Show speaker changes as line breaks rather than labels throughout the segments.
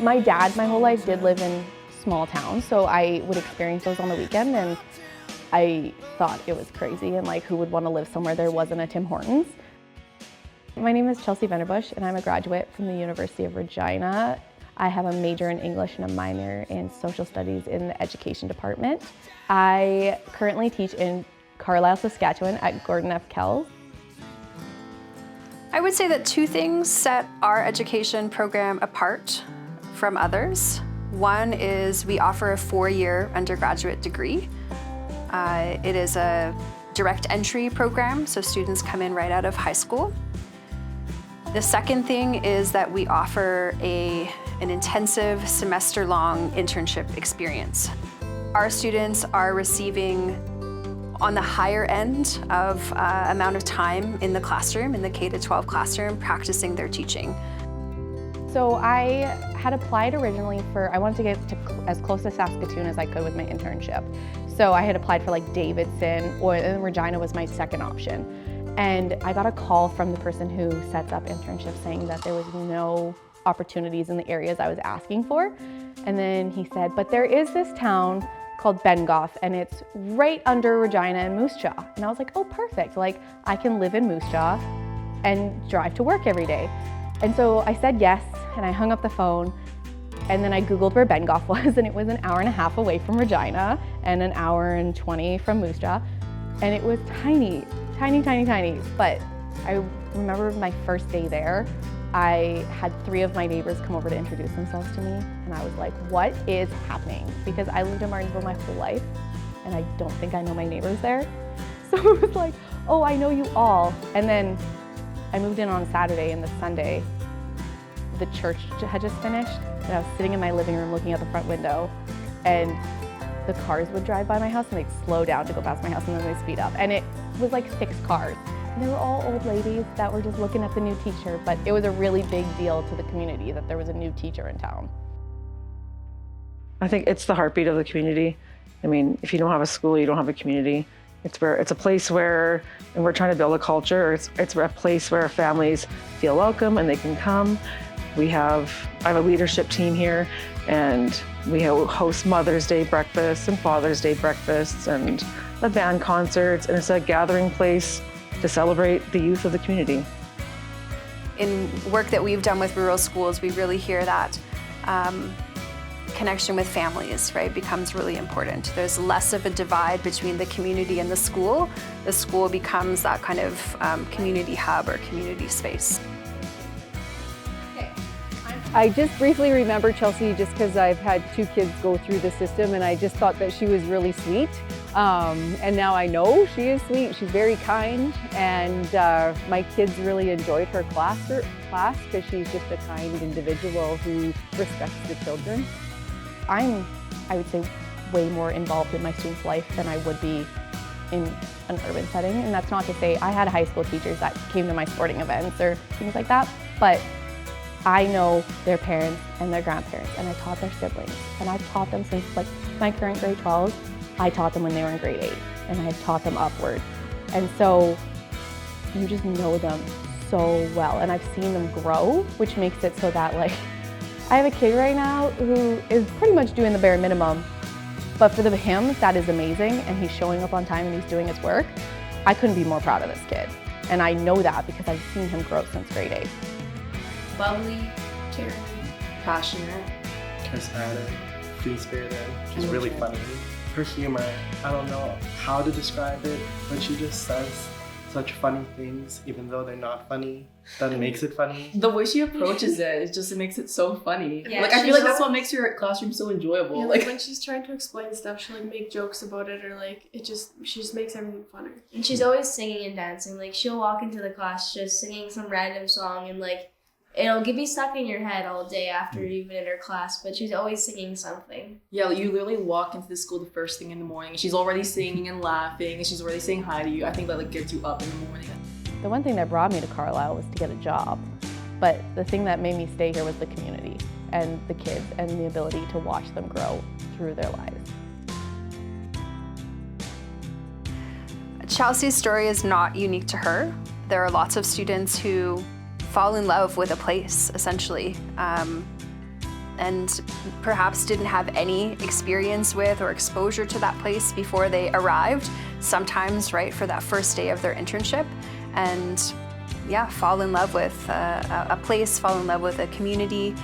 My dad, my whole life, did live in small towns, so I would experience those on the weekend, and I thought it was crazy, and like, who would want to live somewhere there wasn't a Tim Hortons? My name is Chelsea Ven der Buhs, and I'm a graduate from the University of Regina. I have a major in English and a minor in social studies in the education department. I currently teach in Carlyle, Saskatchewan at Gordon F. Kells.
I would say that two things set our education program apart from others. One is we offer a 4-year undergraduate degree. It is a direct entry program, so students come in right out of high school. The second thing is that we offer an intensive semester-long internship experience. Our students are receiving on the higher end of amount of time in the classroom, in the K-12 classroom, practicing their teaching.
So I had applied originally I wanted to get to as close to Saskatchewan as I could with my internship. So I had applied for like Davidson, and Regina was my second option. And I got a call from the person who sets up internships saying that there was no opportunities in the areas I was asking for. And then he said, but there is this town called Bengoff, and it's right under Regina and Moose Jaw. And I was like, oh, perfect. Like, I can live in Moose Jaw and drive to work every day. And so I said yes, and I hung up the phone, and then I Googled where Bengoff was, and it was an hour and a half away from Regina and an hour and 20 from Moose Jaw. And it was tiny, tiny, tiny, tiny. But I remember my first day there, I had 3 of my neighbors come over to introduce themselves to me, and I was like, what is happening? Because I lived in Martinsville my whole life, and I don't think I know my neighbors there. So it was like, oh, I know you all. And then I moved in on Saturday, and the Sunday, the church had just finished, and I was sitting in my living room looking out the front window, and the cars would drive by my house, and they'd slow down to go past my house, and then they'd speed up. And it was like 6 cars. And they were all old ladies that were just looking at the new teacher, but it was a really big deal to the community that there was a new teacher in town.
I think it's the heartbeat of the community. I mean, if you don't have a school, you don't have a community. It's a place where, and we're trying to build a culture, it's a place where families feel welcome and they can come. I have a leadership team here, and we host Mother's Day breakfasts and Father's Day breakfasts and the band concerts, and it's a gathering place to celebrate the youth of the community.
In work that we've done with rural schools, we really hear that connection with families, right, becomes really important. There's less of a divide between the community and the school. The school becomes that kind of community hub or community space.
I just briefly remember Chelsea just because I've had 2 kids go through the system, and I just thought that she was really sweet. And now I know she is sweet. She's very kind, and my kids really enjoyed her class because she's just a kind individual who respects the children.
I would say, way more involved in my students' life than I would be in an urban setting. And that's not to say I had high school teachers that came to my sporting events or things like that, but I know their parents and their grandparents, and I taught their siblings. And I've taught them since like my current grade 12. I taught them when they were in grade 8, and I've taught them upward. And so you just know them so well, and I've seen them grow, which makes it so that, like, I have a kid right now who is pretty much doing the bare minimum, but for him, that is amazing, and he's showing up on time and he's doing his work. I couldn't be more proud of this kid, and I know that because I've seen him grow since grade 8.
Bubbly, caring,
passionate,
charismatic, free-spirited. She's really funny. Her humor, I don't know how to describe it, but she just says such funny things, even though they're not funny. That makes it funny.
The way she approaches it makes it so funny.
Yeah,
like, I feel like that's what makes her classroom so enjoyable.
Yeah, like when she's trying to explain stuff, she'll like make jokes about it, or like she just makes everything funner.
And she's always singing and dancing. Like, she'll walk into the class just singing some random song, and like it'll be stuck in your head all day after you've been in her class, but she's always singing something.
Yeah, like, you literally walk into the school the first thing in the morning, and she's already singing and laughing, and she's already saying hi to you. I think that like gets you up in the morning.
The one thing that brought me to Carlyle was to get a job, but the thing that made me stay here was the community and the kids and the ability to watch them grow through their lives.
Chelsea's story is not unique to her. There are lots of students who fall in love with a place, essentially. And and perhaps didn't have any experience with or exposure to that place before they arrived, sometimes, right, for that first day of their internship, and yeah, fall in love with a place, fall in love with a community.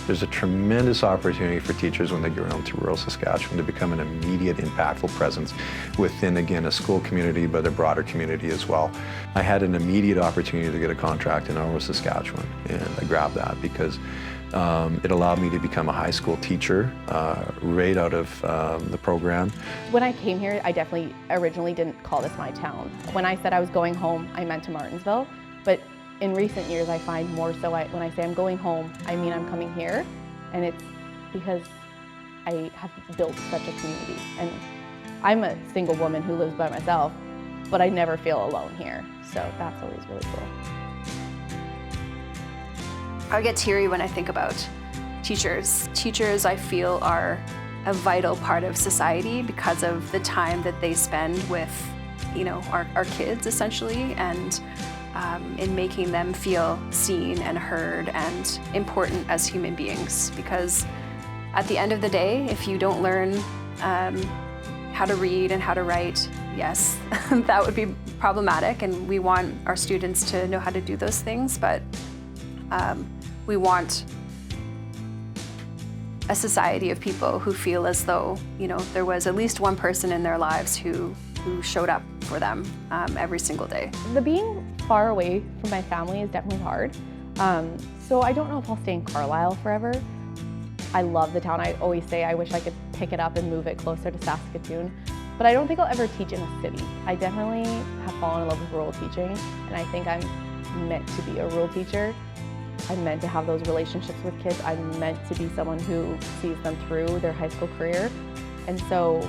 There's a tremendous opportunity for teachers when they get around to rural Saskatchewan to become an immediate, impactful presence within, again, a school community, but a broader community as well. I had an immediate opportunity to get a contract in rural Saskatchewan, and I grabbed that because it allowed me to become a high school teacher right out of the program.
When I came here, I definitely originally didn't call this my town. When I said I was going home, I meant to Martinsville, but in recent years, I find more so when I say I'm going home, I mean I'm coming here, and it's because I have built such a community. And I'm a single woman who lives by myself, but I never feel alone here, so that's always really cool.
I get teary when I think about teachers. Teachers, I feel, are a vital part of society because of the time that they spend with, you know, our kids, essentially, and in making them feel seen and heard and important as human beings. Because at the end of the day, if you don't learn how to read and how to write, yes, that would be problematic, and we want our students to know how to do those things, but we want a society of people who feel as though, you know, there was at least one person in their lives who showed up for them every single day.
The being far away from my family is definitely hard. So I don't know if I'll stay in Carlyle forever. I love the town. I always say I wish I could pick it up and move it closer to Saskatoon, but I don't think I'll ever teach in a city. I definitely have fallen in love with rural teaching, and I think I'm meant to be a rural teacher. I'm meant to have those relationships with kids. I'm meant to be someone who sees them through their high school career. And so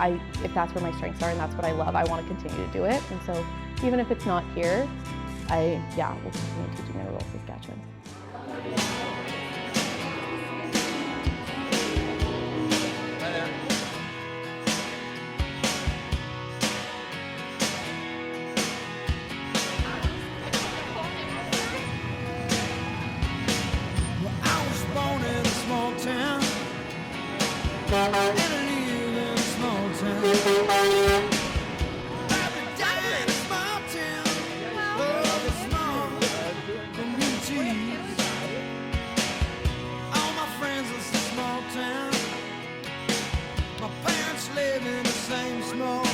if that's where my strengths are and that's what I love, I want to continue to do it. And so even if it's not here, will continue teaching in rural Saskatchewan.
My parents live in the same small